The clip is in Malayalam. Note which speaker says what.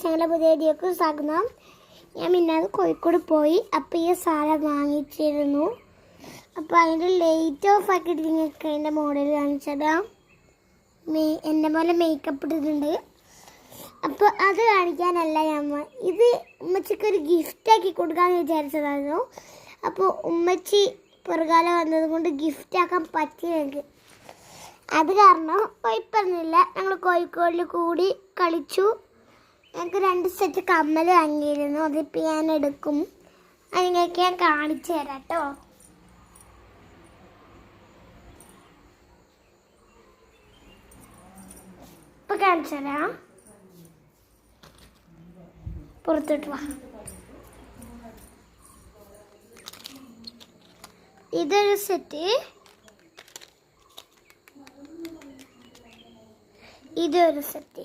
Speaker 1: ഞങ്ങളുടെ പുതിയ വീഡിയോക്ക് സ്വാഗതം. ഞാൻ മിന്നാതെ കോഴിക്കോട് പോയി. അപ്പോൾ ഈ സാധനം വാങ്ങിച്ചിരുന്നു. അപ്പോൾ അതിൻ്റെ ലൈറ്റ് ഓഫ് ആക്കിയിട്ട് നിങ്ങൾക്ക് അതിൻ്റെ മോഡൽ കാണിച്ചതാം. എൻ്റെ പോലെ മേക്കപ്പ് ഇട്ടിട്ടുണ്ട്. അപ്പോൾ അത് കാണിക്കാനല്ല ഞാൻ ഇത് ഉമ്മച്ചിക്കൊരു ഗിഫ്റ്റാക്കി കൊടുക്കാമെന്ന് വിചാരിച്ചതായിരുന്നു. അപ്പോൾ ഉമ്മച്ചി പുറകാലം വന്നത് കൊണ്ട് ഗിഫ്റ്റാക്കാൻ പറ്റില്ല എനിക്ക്. അത് കാരണം കുഴപ്പമൊന്നുമില്ല. ഞങ്ങൾ കോഴിക്കോടിൽ കൂടി കളിച്ചു. ഞങ്ങൾക്ക് 2 സെറ്റ് കമ്മൽ വാങ്ങിയിരുന്നു. അതിപ്പോൾ ഞാൻ എടുക്കും. അത് നിങ്ങൾക്ക് ഞാൻ കാണിച്ചു തരാം കേട്ടോ. ഇപ്പം കാണിച്ചു തരാം. പുറത്തോട്ട് വാ. ഇതൊരു സെറ്റ്, ഇതൊരു സെറ്റ്.